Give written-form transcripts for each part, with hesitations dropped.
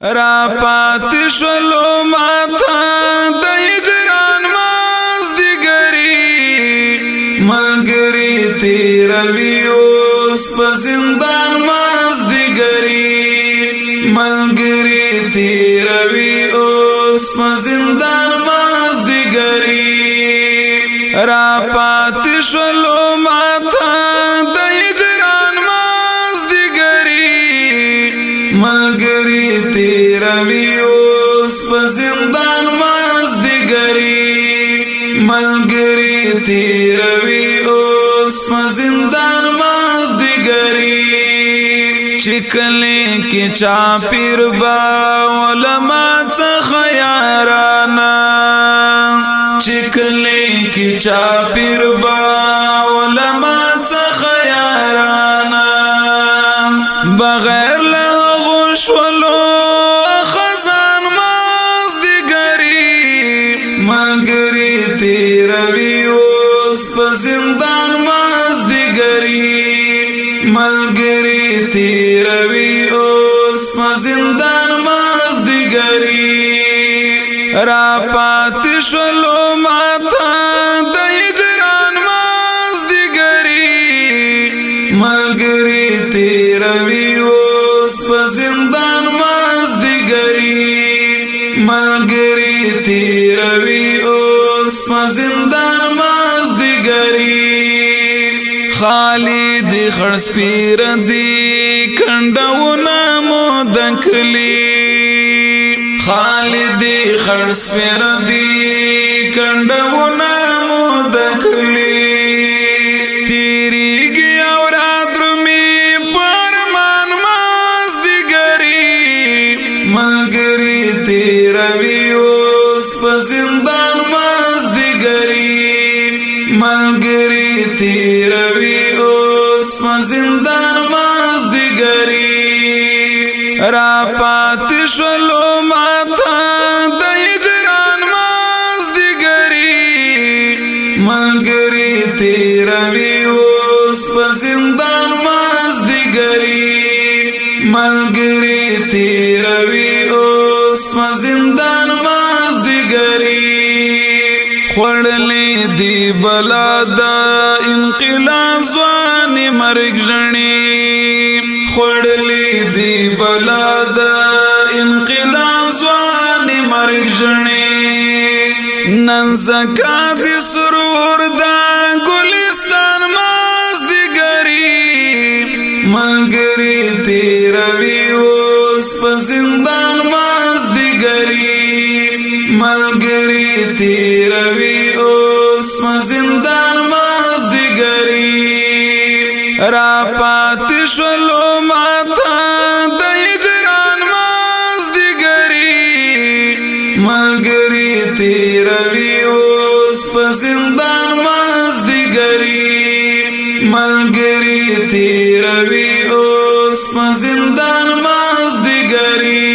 را پات شلو ماتا د هجران مازدیګری ملګری تیروي اوس په زندان مازدیګری ملګری تیروي اوس په زندان مازدیګری را پات شلو ماتا د هجران مازدیګری ملګری تیروي اوس په زندان مازدیګری ملګری تیروي اوس په زندان مازدیګری چکلې کې چا پیر با علما څخه یارانا چکلې کې چا پیر با علما څخه یارانا بغیر له غشولو خزان مازدیګری ملګری تیروي اوس په زندان مازدیګری ملګری تیروي اوس په زندان مازدیګری را پات شلو ماتا د هجران مازدیګری ملګری تیروي اوس په زندان مازدیګری ملګری تیروي اوس په زندان مازدیګری خالد خرس پیر دی کندونه مو دکلی خالد خرس پیر دی کندونه مو دکلی تیریږي او رادرمي پرمان مازدیګری ملګری تیروي اوس په زندان مازدیګری ملګری تیروي اوس په زندان مازدیګری را پات شلو ماتا د هجران مازدیګری ملګری تیروي اوس په زندان مازدیګری ملګری تیروي اوس په زندان مازدیګری خړلې دی بلا د انقلاب ځوان مرګ ژړې خړلې دی بلا د انقلاب ځوان مرګ ژړې نن زکات سرور د ګلستان مازدیګری ملګری تیروي اوس په زندان مازدیګری ملګری تیروي اوس په زندان مازدیګری را پات شلو ماتا د هجران مازدیګری ملګری تیروي اوس په زندان مازدیګری ملګری تیروي اوس په زندان مازدیګری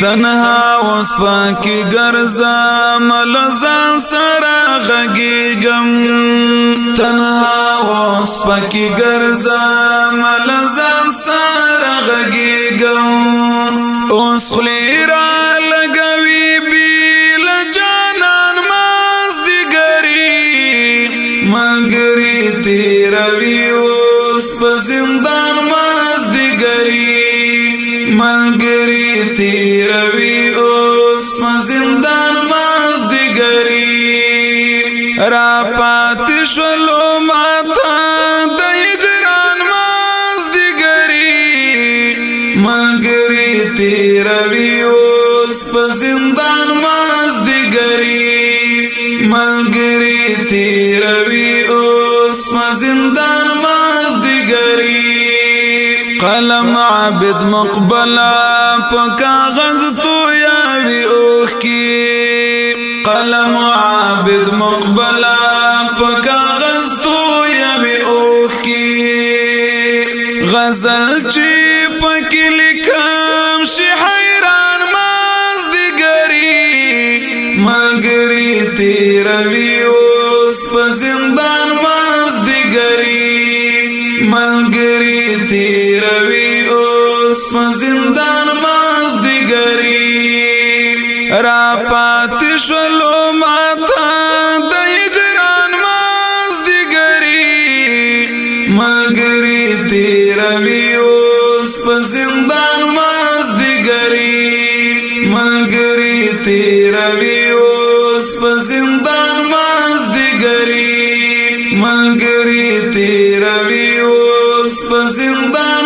تنها اوس پاکی ګرځم لزان سره غږیږم تنها اوس پاکی ګرځم لزان سره غږیږم اوس خلی را لګوي بیل جانان مازدیګری ملګری تیروي اوس په زندان مازدیګری ملګری تیروي اوس په زندان مازدیګری را پات شلو ماتا د هجران مازدیګری ملګری تیروي اوس په زندان مازدیګری ملګری تیروي اوس په زندان مازدیګری قلم عابد مقبلا په کاغذ تو یاوي اوخ کی قلم عابد مقبلا په کاغذ تو یاوي اوخ کی غزل چې پکې لیکم شي حیران مازدیګری ملګری تیروي اوس په زندان مازدیګری ملګری تیروي اوس په زندان مازدیګری را پاتې شولو ماته د هجران مازدیګري ملګري تیروي اوس په زندان مازدیګري ملګري تیروي اوس په زندان مازدیګري ملګري تیروي اوس په زندان